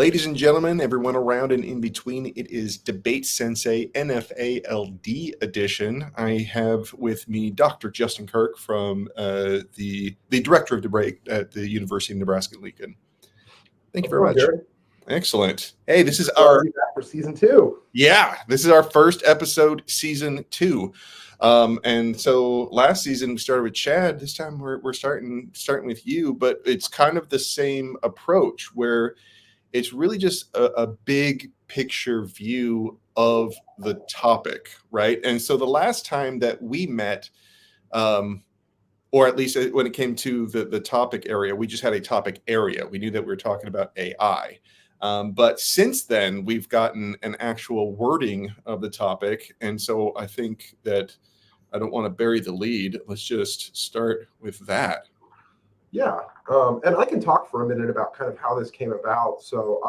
Ladies and gentlemen, everyone around and in between, it is Debate Sensei NFA-LD edition. I have with me Dr. Justin Kirk from the director of debate at the University of Nebraska-Lincoln. Thank you very much. Jared? Excellent. Hey, this is our for season 2. Yeah, this is our first episode, season 2. And so last season we started with Chad. This time we're starting with you, but it's kind of the same approach where it's really just a big picture view of the topic, right? And so the last time that we met, or at least when it came to the topic area, we just had a topic area. We knew that we were talking about AI. But since then, we've gotten an actual wording of the topic. And so I think that I don't want to bury the lead. Let's just start with that. Yeah. And I can talk for a minute about kind of how this came about. So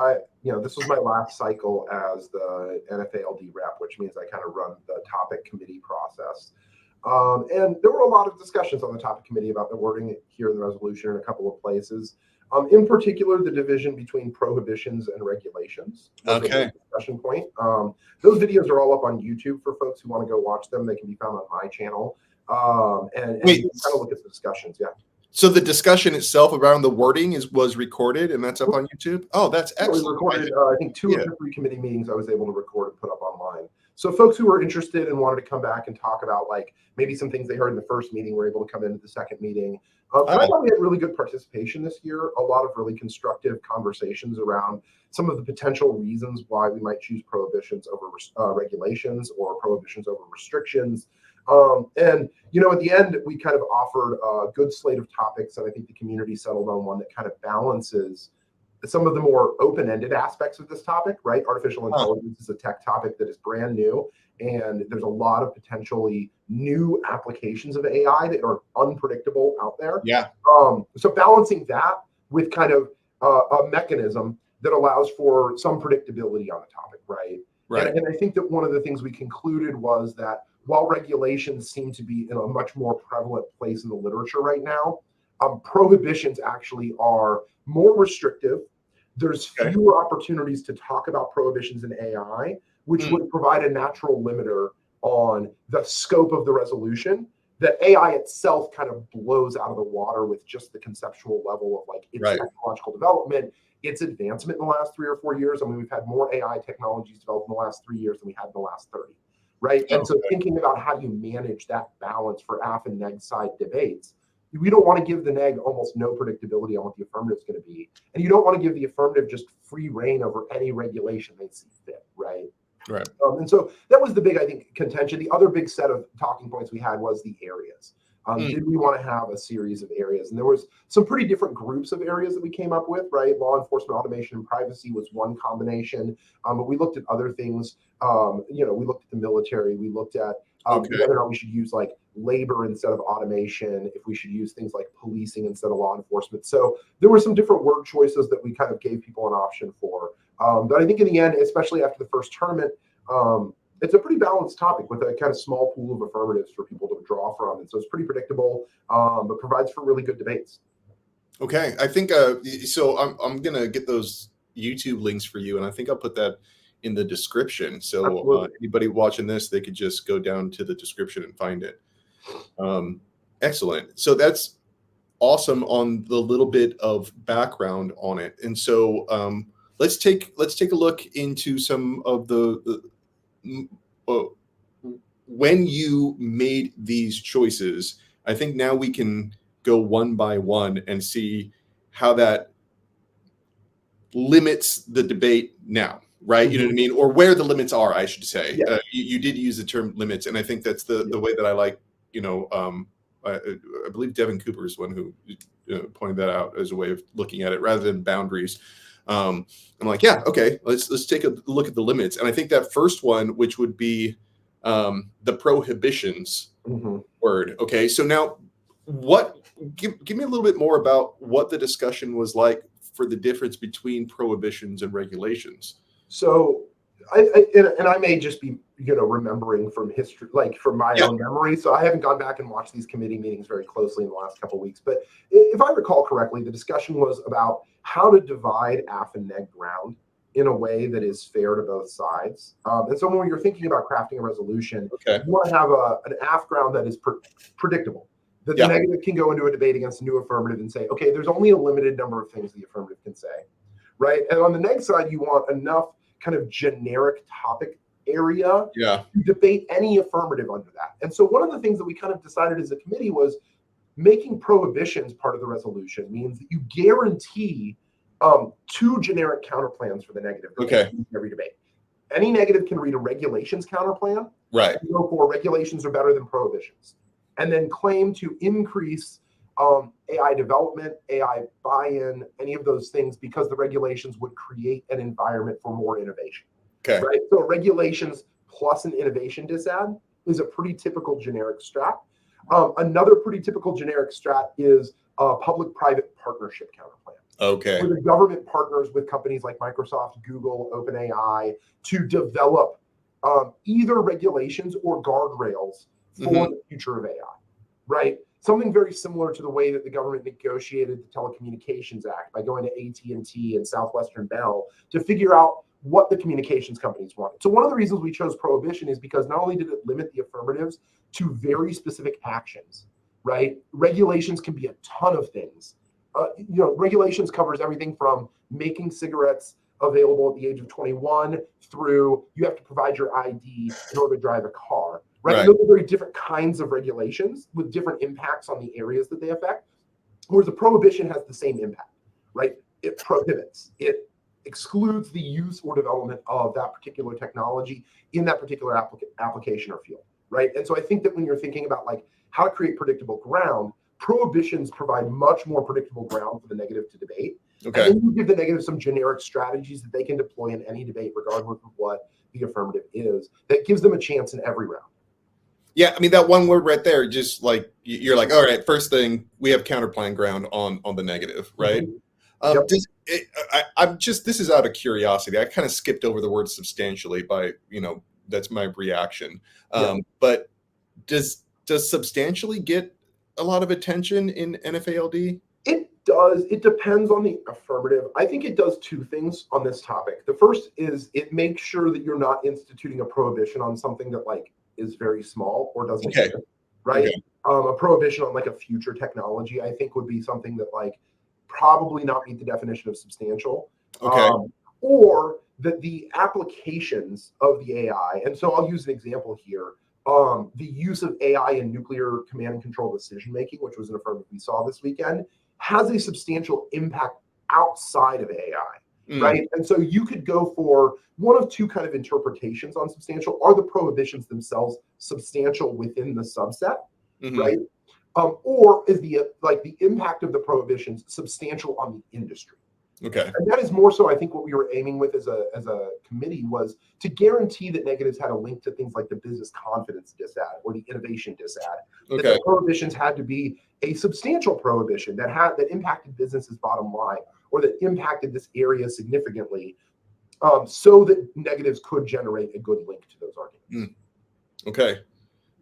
this was my last cycle as the NFA-LD rep, which means I kind of run the topic committee process. And there were a lot of discussions on the topic committee about the wording here in the resolution in a couple of places. In particular, the division between prohibitions and regulations. Okay. Discussion point. Those videos are all up on YouTube for folks who want to go watch them. They can be found on my channel. And you can kind of look at the discussions. Yeah. So the discussion itself around the wording was recorded, and that's up on YouTube? Oh, that's excellent. We recorded, I think, 2 or 3 committee meetings I was able to record and put up online. So folks who were interested and wanted to come back and talk about maybe some things they heard in the first meeting were able to come into the second meeting. I thought we had really good participation this year, a lot of really constructive conversations around some of the potential reasons why we might choose prohibitions over regulations or prohibitions over restrictions. And at the end, we kind of offered a good slate of topics, and I think the community settled on one that kind of balances some of the more open-ended aspects of this topic, right? Artificial intelligence is a tech topic that is brand new, and there's a lot of potentially new applications of AI that are unpredictable out there. Yeah. So balancing that with kind of a mechanism that allows for some predictability on the topic, right? Right. And I think that one of the things we concluded was that while regulations seem to be in a much more prevalent place in the literature right now, prohibitions actually are more restrictive. There's fewer opportunities to talk about prohibitions in AI, which would provide a natural limiter on the scope of the resolution that AI itself kind of blows out of the water with just the conceptual level of its technological development, its advancement in the last 3 or 4 years. I mean, we've had more AI technologies developed in the last 3 years than we had in the last 30, right? And so thinking about how you manage that balance for AF and neg side debates, we don't want to give the neg almost no predictability on what the affirmative is going to be. And you don't want to give the affirmative just free reign over any regulation they see fit, right? Right. And so that was the big, I think, contention. The other big set of talking points we had was the areas. Did we want to have a series of areas? And there was some pretty different groups of areas that we came up with, right? Law enforcement, automation, and privacy was one combination. But we looked at other things. We looked at the military. We looked at whether or not we should use labor instead of automation, if we should use things like policing instead of law enforcement. So there were some different word choices that we kind of gave people an option for. But I think in the end, especially after the first tournament, it's a pretty balanced topic with a kind of small pool of affirmatives for people to draw from. And so it's pretty predictable, but provides for really good debates. Okay. I think, so I'm going to get those YouTube links for you, and I think I'll put that in the description. So anybody watching this, they could just go down to the description and find it. Excellent. So that's awesome on the little bit of background on it. And so let's take a look into some of the when you made these choices. I think now we can go one by one and see how that limits the debate now, right? You know what I mean? Or where the limits are, I should say. Yeah. You did use the term limits, and I think that's the way that I like, I believe Devin Cooper is one who pointed that out as a way of looking at it rather than boundaries. I'm like, yeah, okay, let's take a look at the limits. And I think that first one, which would be the prohibitions word. Okay, so now give me a little bit more about what the discussion was like for the difference between prohibitions and regulations. So I may just be remembering from history, from my own memory. So I haven't gone back and watched these committee meetings very closely in the last couple of weeks. But if I recall correctly, the discussion was about how to divide AF and neg ground in a way that is fair to both sides. And so when you're thinking about crafting a resolution, Okay. you want to have an aft ground that is predictable. That the negative can go into a debate against a new affirmative and say, okay, there's only a limited number of things the affirmative can say, right? And on the neg side, you want enough kind of generic topic area to debate any affirmative under that. And so one of the things that we kind of decided as a committee was making prohibitions part of the resolution means that you guarantee 2 generic counterplans for the negative. Okay. Every debate. Any negative can read a regulations counterplan. Right. And go for regulations are better than prohibitions. And then claim to increase AI development, AI buy-in, any of those things, because the regulations would create an environment for more innovation. Okay. Right. So regulations plus an innovation disad is a pretty typical generic strat. Another pretty typical generic strat is a public-private partnership counterplan. Okay. Where the government partners with companies like Microsoft, Google, OpenAI to develop either regulations or guardrails for the future of AI, right? Something very similar to the way that the government negotiated the Telecommunications Act by going to AT&T and Southwestern Bell to figure out what the communications companies wanted. So one of the reasons we chose prohibition is because not only did it limit the affirmatives to very specific actions, right? Regulations can be a ton of things. Regulations covers everything from making cigarettes available at the age of 21 through you have to provide your ID in order to drive a car, right? Those are very different kinds of regulations with different impacts on the areas that they affect, whereas a prohibition has the same impact, right? It prohibits, it excludes the use or development of that particular technology in that particular application or field, right? And so I think that when you're thinking about like how to create predictable ground, prohibitions provide much more predictable ground for the negative to debate. Okay. And then you give the negative some generic strategies that they can deploy in any debate, regardless of what the affirmative is, that gives them a chance in every round. Yeah, I mean, that one word right there, just like, you're like, all right, first thing, we have counterplan ground on the negative, right? This is out of curiosity. I kind of skipped over the word substantially by, that's my reaction. But does substantially get a lot of attention in NFA-LD? It does. It depends on the affirmative. I think it does 2 things on this topic. The first is it makes sure that you're not instituting a prohibition on something that like is very small or doesn't exist, right? Okay. A prohibition on like a future technology, I think, would be something that like probably not meet the definition of substantial. Okay. Or that the applications of the AI, and so I'll use an example here. The use of AI in nuclear command and control decision making, which was an affirmative we saw this weekend, has a substantial impact outside of AI, right? And so you could go for one of 2 kind of interpretations on substantial. Are the prohibitions themselves substantial within the subset, right? Or is the impact of the prohibitions substantial on the industry? Okay. And that is more so, I think, what we were aiming with as a committee was to guarantee that negatives had a link to things like the business confidence disad or the innovation disad. Okay. That the prohibitions had to be a substantial prohibition that impacted business's bottom line or that impacted this area significantly, so that negatives could generate a good link to those arguments. Okay.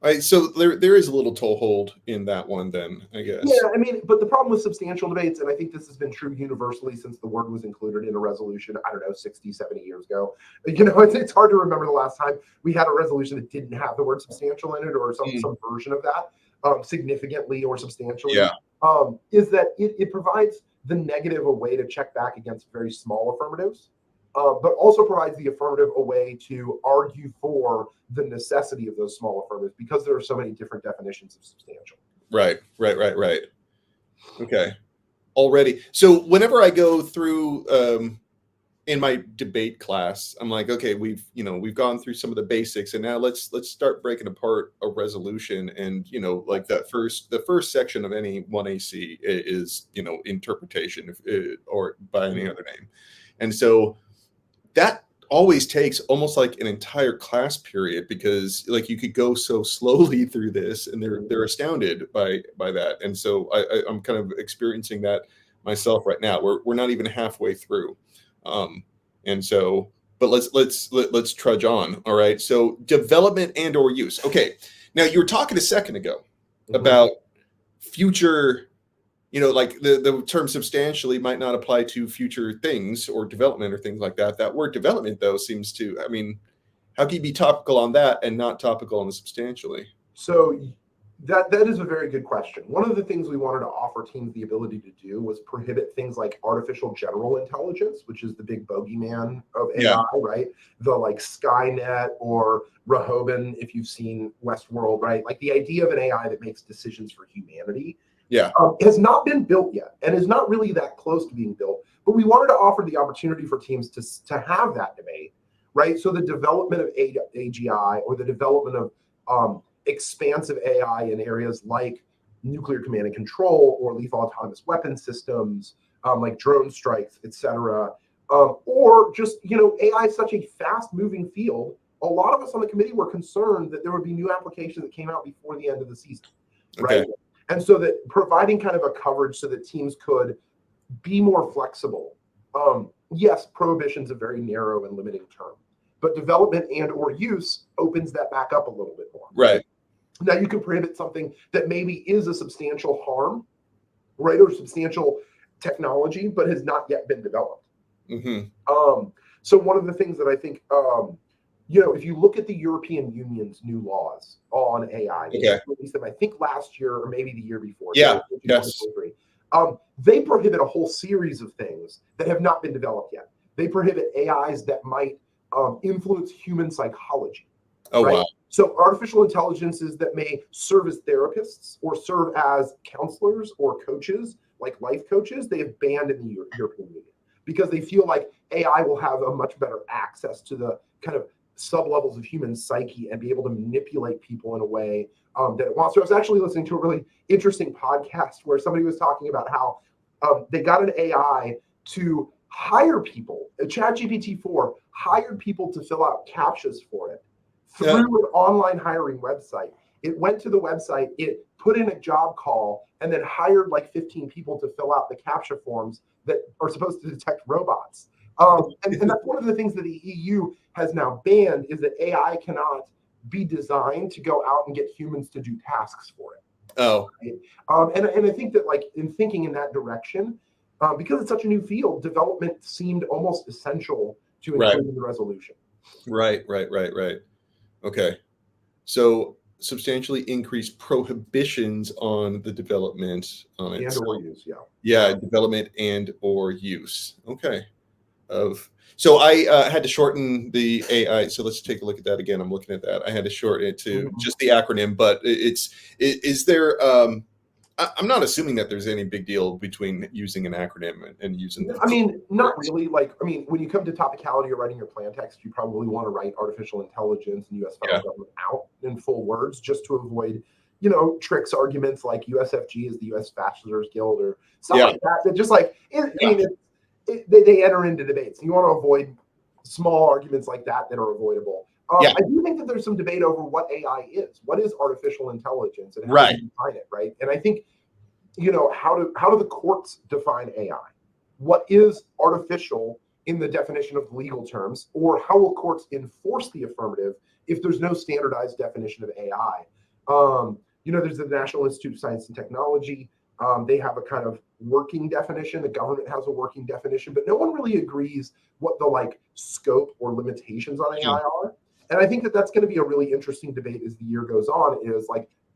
All right, so there is a little toehold in that one then, I guess. Yeah, I mean, but the problem with substantial debates, and I think this has been true universally since the word was included in a resolution, I don't know, 60, 70 years ago. It's hard to remember the last time we had a resolution that didn't have the word substantial in it or some version of that, significantly or substantially. Yeah. Is that it provides the negative a way to check back against very small affirmatives. But also provides the affirmative a way to argue for the necessity of those small affirmatives because there are so many different definitions of substantial. Right. Okay. Already. So whenever I go through in my debate class, I'm like, okay, we've gone through some of the basics, and now let's start breaking apart a resolution. And like the first section of any 1AC is interpretation, or by any other name, and so that always takes almost like an entire class period because like you could go so slowly through this and they're astounded by that. And so I'm kind of experiencing that myself right now. We're not even halfway through. And so, but let's trudge on. All right. So development and or use. Okay. Now you were talking a second ago about future like the term substantially might not apply to future things or development or things like that. That word development, though, seems to, I mean, how can you be topical on that and not topical on the substantially? So that is a very good question. One of the things we wanted to offer teams the ability to do was prohibit things like artificial general intelligence, which is the big bogeyman of AI, right? The like Skynet or Rehoboam, if you've seen Westworld, right? Like the idea of an AI that makes decisions for humanity has not been built yet and is not really that close to being built. But we wanted to offer the opportunity for teams to have that debate, right? So the development of AGI or the development of expansive AI in areas like nuclear command and control or lethal autonomous weapon systems, like drone strikes, etc. Or just, AI is such a fast moving field. A lot of us on the committee were concerned that there would be new applications that came out before the end of the season, right? Okay. And so that providing kind of a coverage so that teams could be more flexible. Yes, prohibition is a very narrow and limiting term, but development and or use opens that back up a little bit more. Right. Now you can prohibit something that maybe is a substantial harm, right, or substantial technology, but has not yet been developed. So one of the things that I think, if you look at the European Union's new laws on AI, they released them, I think last year or maybe the year before. Yeah. Yes. They prohibit a whole series of things that have not been developed yet. They prohibit AIs that might influence human psychology. Oh, right? wow. So artificial intelligences that may serve as therapists or serve as counselors or coaches, like life coaches, they have banned in the European Union because they feel like AI will have a much better access to the kind of sub-levels of human psyche and be able to manipulate people in a way that it wants. So I was actually listening to a really interesting podcast where somebody was talking about how they got an AI to hire people. ChatGPT-4 hired people to fill out CAPTCHAs for it through an online hiring website. It went to the website, it put in a job call, and then hired like 15 people to fill out the CAPTCHA forms that are supposed to detect robots. And that's one of the things that the EU has now banned is that AI cannot be designed to go out and get humans to do tasks for it. Oh. Right? And I think that like in thinking in that direction, because it's such a new field, development seemed almost essential to include in the resolution. Right. Okay. So substantially increase prohibitions on the development on it. And or use, development and or use. Okay. So I had to shorten the AI. So let's take a look at that again. I'm looking at that. I had to shorten it to just the acronym, but is there, I'm not assuming that there's any big deal between using an acronym and using I mean, not really. When you come to topicality or writing your plan text, you probably want to write artificial intelligence and U.S. federal government out in full words just to avoid, tricks, arguments like USFG is the U.S. Bachelor's Guild or stuff like that. That just they enter into debates. You want to avoid small arguments like that are avoidable. I do think that there's some debate over what AI is. What is artificial intelligence and how do you define it, right? And I think, how do the courts define AI? What is artificial in the definition of legal terms? Or how will courts enforce the affirmative if there's no standardized definition of AI? There's the National Institute of Science and Technology. They have a kind of working definition. The government has a working definition, but no one really agrees what the scope or limitations on AI are. And I think that that's going to be a really interesting debate as the year goes on is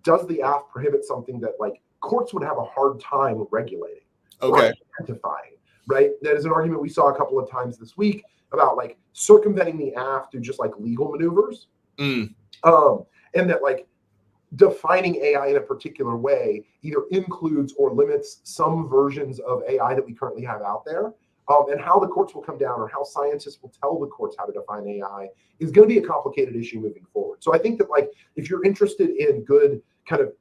does the AF prohibit something that courts would have a hard time regulating or identifying, right? That is an argument we saw a couple of times this week about circumventing the AF through just legal maneuvers. And that defining AI in a particular way either includes or limits some versions of AI that we currently have out there. And how the courts will come down or how scientists will tell the courts how to define AI is going to be a complicated issue moving forward. So I think that if you're interested in good kind of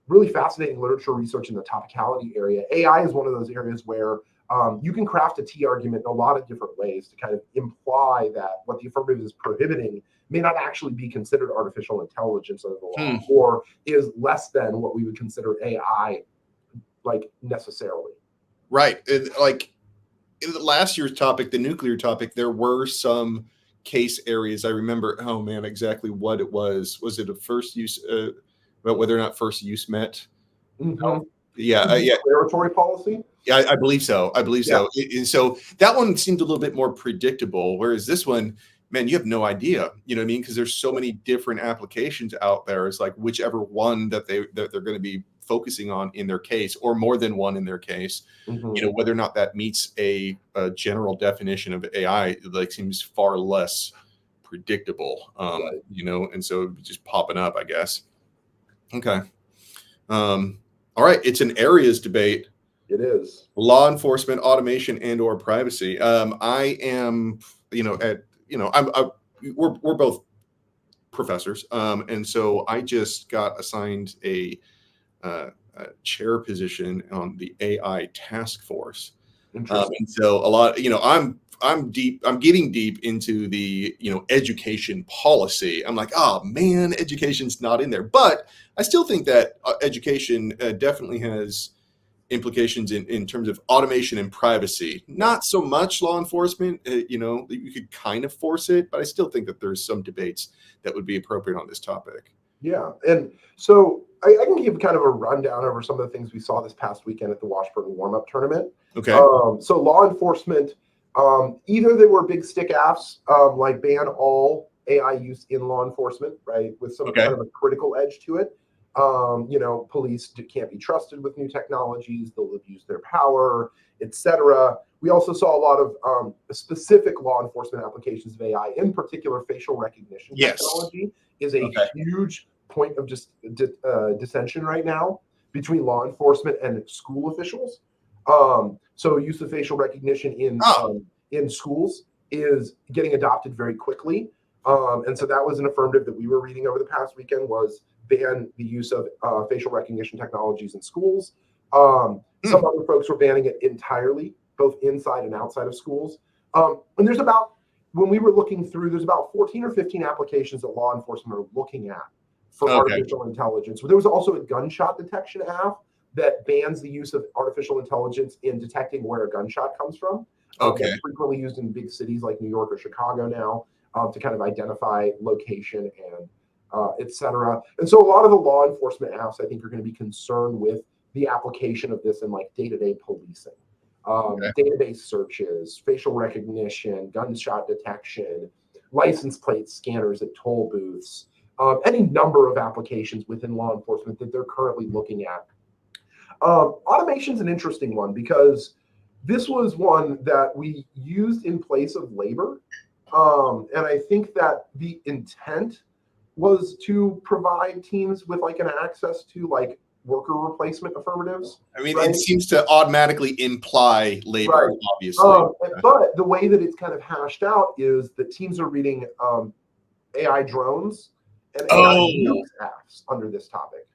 really fascinating literature research in the topicality area, AI is one of those areas where you can craft a T argument in a lot of different ways to kind of imply that what the affirmative is prohibiting may not actually be considered artificial intelligence under the law or is less than what we would consider AI necessarily. Right. In last year's topic, the nuclear topic, there were some case areas. I remember, exactly what it was. Was it a first use, about whether or not first use met? Yeah. Declaratory policy. Yeah, I believe so. I believe Yeah. so. And so that one seemed a little bit more predictable, whereas this one, man, you have no idea. You know what I mean? Because there's so many different applications out there. It's like whichever one that they're going to be focusing on in their case, or more than one in their case. Mhm. You know, whether or not that meets a general definition of AI, like seems far less predictable. Right. You know, and so just popping up, I guess. Okay. All right. It's an areas debate. It is. Law enforcement, automation, and/or privacy. I am, we're both professors, and so I just got assigned a chair position on the AI task force, Interesting. and so a lot, I'm getting deep into the education policy. I'm like, oh man, education's not in there, but I still think that education definitely has implications in terms of automation and privacy. Not so much law enforcement, you could kind of force it, but I still think that there's some debates that would be appropriate on this topic. Yeah. And so I can give kind of a rundown over some of the things we saw this past weekend at the Washburn warm-up tournament. Okay. So law enforcement, either they were big stick AFs, like ban all AI use in law enforcement, right, with some kind of a critical edge to it. Police can't be trusted with new technologies. They'll abuse their power, etc. We also saw a lot of specific law enforcement applications of AI, in particular facial recognition technology is a huge point of just dissension right now between law enforcement and school officials. So use of facial recognition in schools is getting adopted very quickly. And so that was an affirmative that we were reading over the past weekend, was ban the use of facial recognition technologies in schools. Some other folks were banning it entirely, both inside and outside of schools. And when we were looking through, there's about 14 or 15 applications that law enforcement are looking at for artificial intelligence. There was also a gunshot detection app that bans the use of artificial intelligence in detecting where a gunshot comes from. That's frequently used in big cities like New York or Chicago now to kind of identify location and etc. And so a lot of the law enforcement apps, I think, are going to be concerned with the application of this in like day-to-day policing, database searches, facial recognition, gunshot detection, license plate scanners at toll booths, any number of applications within law enforcement that they're currently looking at. Automation's an interesting one because this was one that we used in place of labor. And I think that the intent was to provide teams with like an access to like worker replacement affirmatives. I mean, it seems to automatically imply labor, obviously. But the way that it's kind of hashed out is that teams are reading AI drones and AI apps under this topic.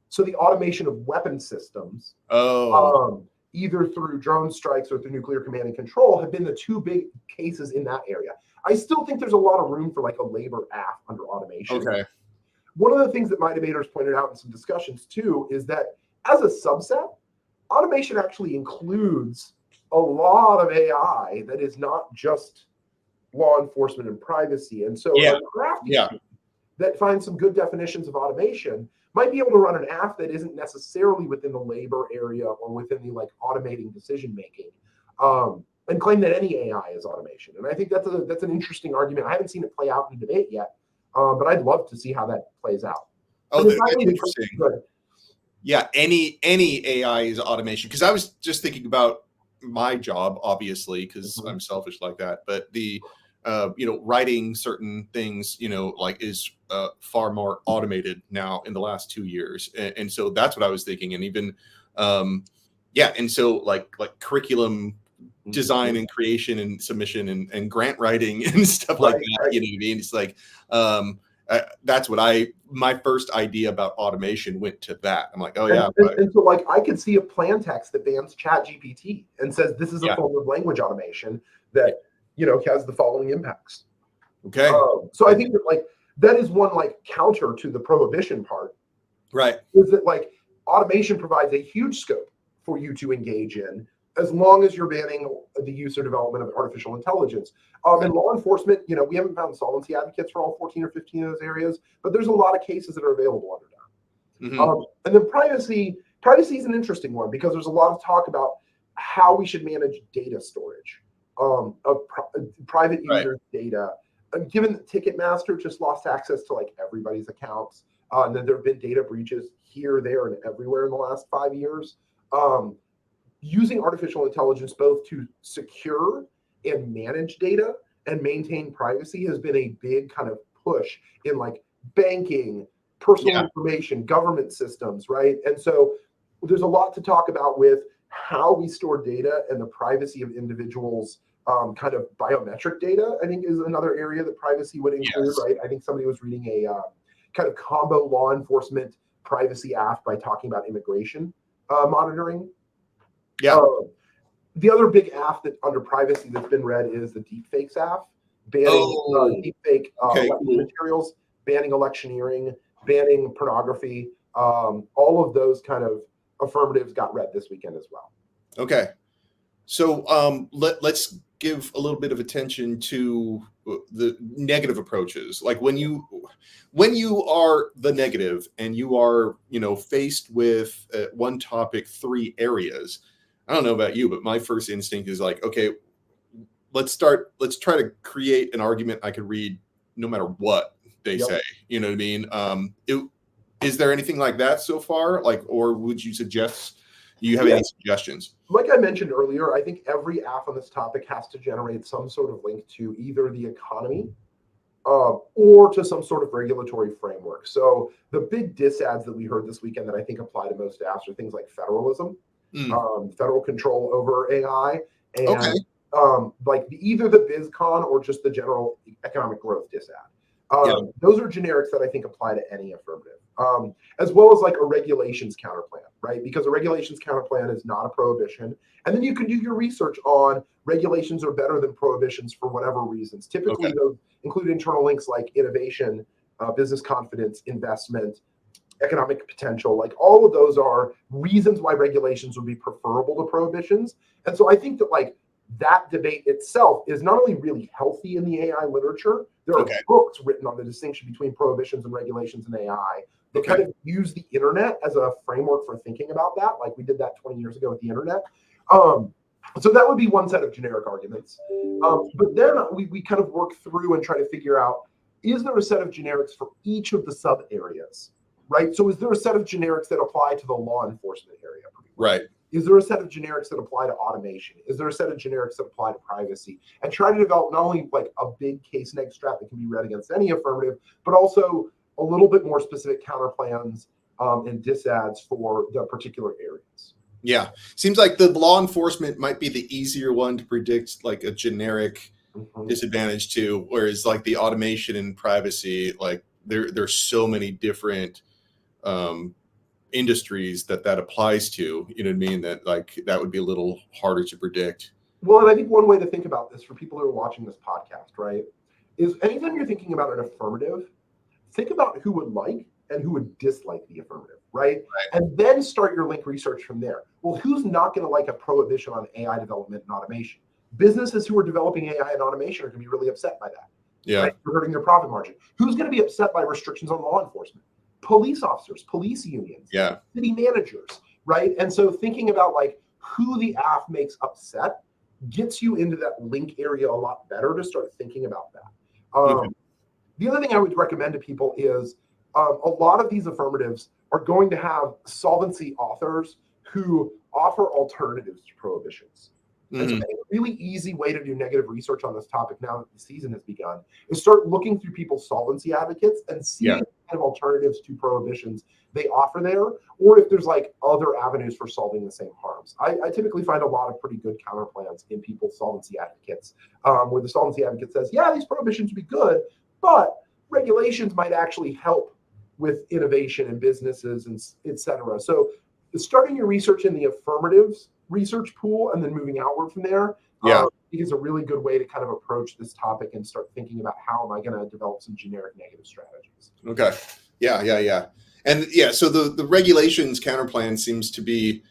So the automation of weapon systems, either through drone strikes or through nuclear command and control, have been the two big cases in that area. I still think there's a lot of room for like a labor app under automation. One of the things that my debaters pointed out in some discussions too is that as a subset, automation actually includes a lot of AI that is not just law enforcement and privacy. And so a crafty team that finds some good definitions of automation might be able to run an app that isn't necessarily within the labor area or within the like automating decision making, and claim that any AI is automation. And I think that's an interesting argument. I haven't seen it play out in debate yet, but I'd love to see how that plays out. That's interesting. Yeah, any AI is automation. Because I was just thinking about my job, obviously, because I'm selfish like that. But the writing certain things, like is far more automated now in the last 2 years, and so that's what I was thinking. And even, and so like curriculum design and creation and submission and grant writing and stuff like that. You know what I mean? It's like that's what my first idea about automation went to that. I'm like, and so like I could see a plan text that bans Chat GPT and says this is a form of language automation that has the following impacts. So I think that like that is one like counter to the prohibition part, is that like automation provides a huge scope for you to engage in as long as you're banning the use or development of artificial intelligence. In law enforcement, we haven't found solvency advocates for all 14 or 15 of those areas, but there's a lot of cases that are available under that. And then privacy privacy is an interesting one because there's a lot of talk about how we should manage data storage of private users' data. Given that Ticketmaster just lost access to like everybody's accounts, and then there have been data breaches here, there, and everywhere in the last 5 years. Using artificial intelligence both to secure and manage data and maintain privacy has been a big kind of push in like banking, personal information, government systems, right? And so there's a lot to talk about with how we store data and the privacy of individuals. Kind of biometric data, I think, is another area that privacy would include, right? I think somebody was reading a kind of combo law enforcement privacy app by talking about immigration monitoring. The other big app that under privacy that's been read is the deepfakes app, banning deepfake election materials, banning electioneering, banning pornography. All of those kind of affirmatives got read this weekend as well. Okay. So let's give a little bit of attention to the negative approaches. Like when you are the negative and you are, faced with one topic, 3 areas. I don't know about you, but my first instinct is like, okay, let's try to create an argument I could read no matter what they say. You know what I mean? Is there anything like that so far? Like, or would you suggest? Do you have any suggestions? Like I mentioned earlier, I think every app on this topic has to generate some sort of link to either the economy or to some sort of regulatory framework. So the big diss ads that we heard this weekend that I think apply to most apps are things like federalism, federal control over AI, and like either the BizCon or just the general economic growth diss ad. Those are generics that I think apply to any affirmative, as well as like a regulations counterplan, right? Because a regulations counterplan is not a prohibition. And then you can do your research on regulations are better than prohibitions for whatever reasons. Typically, those include internal links like innovation, business confidence, investment, economic potential. Like all of those are reasons why regulations would be preferable to prohibitions. And so I think that like that debate itself is not only really healthy in the AI literature, there are books written on the distinction between prohibitions and regulations in AI that kind of use the internet as a framework for thinking about that, like we did that 20 years ago with the internet. So that would be one set of generic arguments. But then we kind of work through and try to figure out, is there a set of generics for each of the sub areas, right? So is there a set of generics that apply to the law enforcement area? Right. Is there a set of generics that apply to automation? Is there a set of generics that apply to privacy? And try to develop not only like a big case neg strat that can be read against any affirmative, but also a little bit more specific counterplans and disads for the particular areas. Yeah. Seems like the law enforcement might be the easier one to predict like a generic disadvantage to, whereas like the automation and privacy, like there's so many different industries that applies to, you know what I mean? That like that would be a little harder to predict. Well, and I think one way to think about this for people who are watching this podcast, right, is anytime you're thinking about an affirmative, think about who would like and who would dislike the affirmative, right? And then start your link research from there. Well, who's not going to like a prohibition on AI development and automation? Businesses who are developing AI and automation are going to be really upset by that. Yeah. Right? You're hurting their profit margin. Who's going to be upset by restrictions on law enforcement? Police officers, police unions, city managers, right? And so thinking about like who the app makes upset gets you into that link area a lot better to start thinking about that. The other thing I would recommend to people is a lot of these affirmatives are going to have solvency authors who offer alternatives to prohibitions. And so a really easy way to do negative research on this topic now that the season has begun is start looking through people's solvency advocates and see what kind of alternatives to prohibitions they offer there, or if there's like other avenues for solving the same harms. I typically find a lot of pretty good counterplans in people's solvency advocates, where the solvency advocate says, yeah, these prohibitions would be good, but regulations might actually help with innovation in businesses and et cetera. So starting your research in the affirmatives research pool and then moving outward from there, I think is a really good way to kind of approach this topic and start thinking about how am I going to develop some generic negative strategies. Okay. Yeah. And so the regulations counterplan seems to be,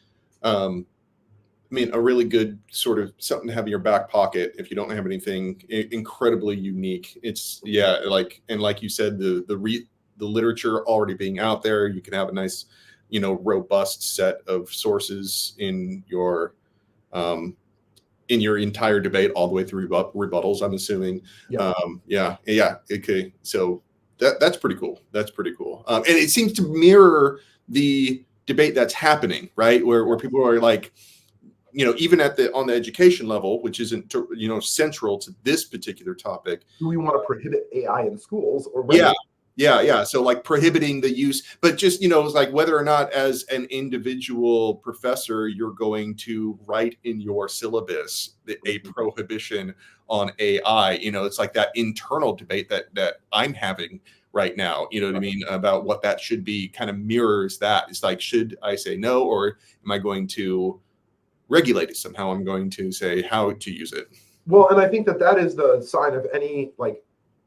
a really good sort of something to have in your back pocket if you don't have anything incredibly unique. It's like you said, the literature already being out there, you can have a nice, robust set of sources in your entire debate all the way through rebuttals, I'm assuming. Yeah. Yeah. Okay. So that's pretty cool. That's pretty cool. And it seems to mirror the debate that's happening, right? Where people are like, even on the education level, which isn't, central to this particular topic. Do we want to prohibit AI in schools or Yeah. So like prohibiting the use, but just, it's like whether or not as an individual professor, you're going to write in your syllabus a prohibition on AI. It's like that internal debate that I'm having right now, you know what I mean, about what that should be, kind of mirrors that. It's like, should I say no, or am I going to regulate it somehow? I'm going to say how to use it. Well, and I think that is the sign of any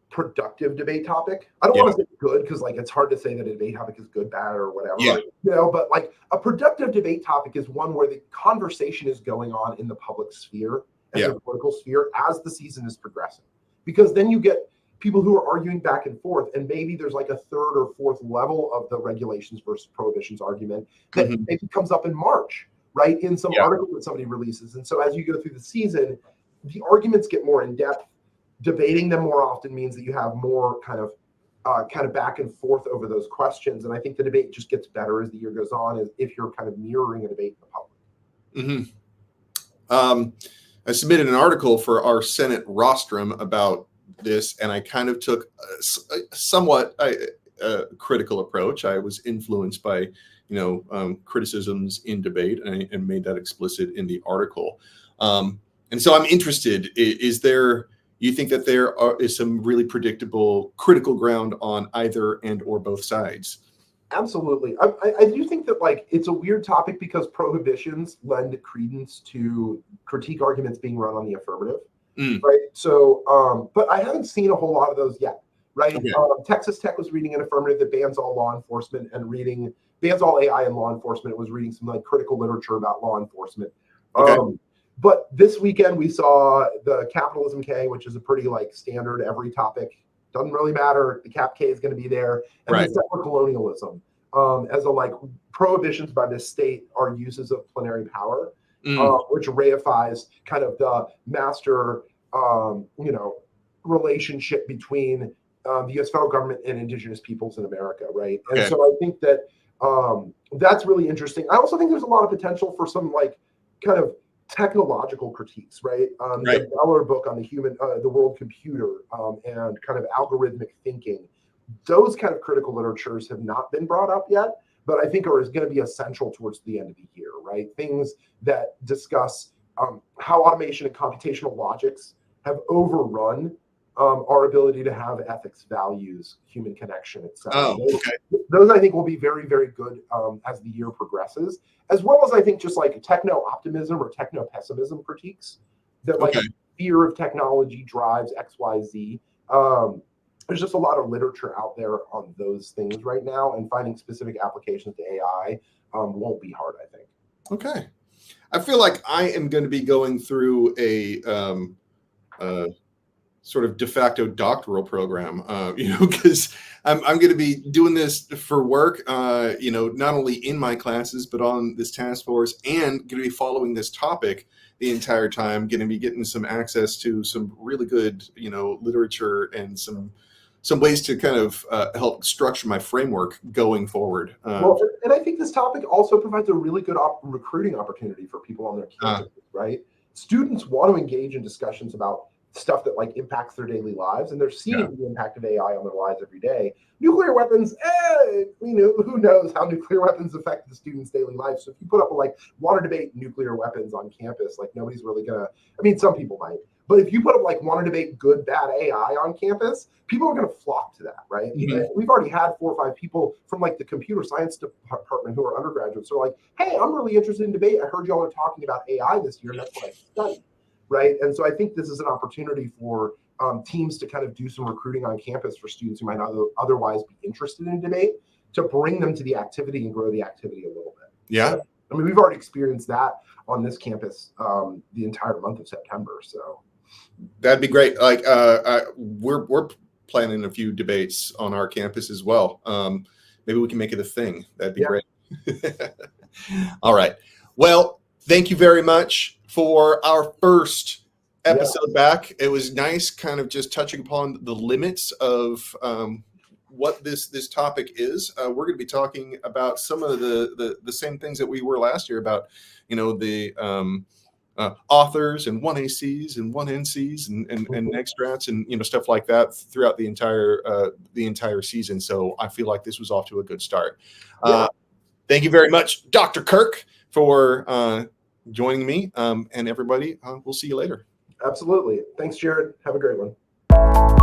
productive debate topic. I don't want to say good, because it's hard to say that a debate topic is good, bad, or whatever. But a productive debate topic is one where the conversation is going on in the public sphere and the political sphere as the season is progressing. Because then you get people who are arguing back and forth, and maybe there's a third or fourth level of the regulations versus prohibitions argument that maybe comes up in March, right? In some article that somebody releases. And so as you go through the season, the arguments get more in depth. Debating them more often means that you have more kind of back and forth over those questions. And I think the debate just gets better as the year goes on, as if you're kind of mirroring a debate in the public. I submitted an article for our Senate rostrum about this, and I kind of took a somewhat critical approach. I was influenced by, criticisms in debate, and made that explicit in the article. And so I'm interested, you think that there is some really predictable critical ground on either and or both sides? Absolutely. I do think that it's a weird topic because prohibitions lend credence to critique arguments being run on the affirmative, right? So, but I haven't seen a whole lot of those yet, right? Okay. Texas Tech was reading an affirmative that bans all law enforcement and bans all AI in law enforcement. It was reading some critical literature about law enforcement. Okay. But this weekend we saw the capitalism K, which is a pretty standard every topic. Doesn't really matter. The cap K is going to be there. And then settler colonialism as prohibitions by the state are uses of plenary power, which reifies kind of the master, relationship between the U.S. federal government and indigenous peoples in America, right? And so I think that that's really interesting. I also think there's a lot of potential for some kind of technological critiques, right? The Beller book on the world computer, and kind of algorithmic thinking. Those kind of critical literatures have not been brought up yet, but I think are going to be essential towards the end of the year, right? Things that discuss how automation and computational logics have overrun our ability to have ethics, values, human connection, etc. Those I think will be very, very good as the year progresses, as well as I think just techno-optimism or techno-pessimism critiques that fear of technology drives X, Y, Z. There's just a lot of literature out there on those things right now, and finding specific applications to AI won't be hard, I think. Okay. I feel like I am going to be going through a sort of de facto doctoral program, because I'm going to be doing this for work, not only in my classes, but on this task force, and going to be following this topic the entire time, going to be getting some access to some really good, literature and some ways to kind of help structure my framework going forward. Well, and I think this topic also provides a really good recruiting opportunity for people on their campuses, right? Students want to engage in discussions about stuff that impacts their daily lives, and they're seeing the impact of AI on their lives every day. Nuclear weapons, who knows how nuclear weapons affect the students' daily life. So if you put up want to debate nuclear weapons on campus, nobody's really gonna, some people might, but if you put up want to debate good, bad AI on campus, people are gonna flock to that, right? We've already had 4 or 5 people from the computer science department who are undergraduates who are hey, I'm really interested in debate. I heard y'all are talking about AI this year, and that's what I studied. Right. And so I think this is an opportunity for teams to kind of do some recruiting on campus for students who might not otherwise be interested in debate, to bring them to the activity and grow the activity a little bit. Yeah. So, I mean, we've already experienced that on this campus the entire month of September. So that'd be great. We're planning a few debates on our campus as well. Maybe we can make it a thing. That'd be great. All right. Well, thank you very much for our first episode back. It was nice kind of just touching upon the limits of what this topic is. We're going to be talking about some of the same things that we were last year about, the authors and 1ACs and 1NCs and extracts and stuff like that throughout the entire season. So I feel like this was off to a good start. Thank you very much, Dr. Kirk, for joining me. And everybody, we'll see you later. Absolutely. Thanks, Jared. Have a great one.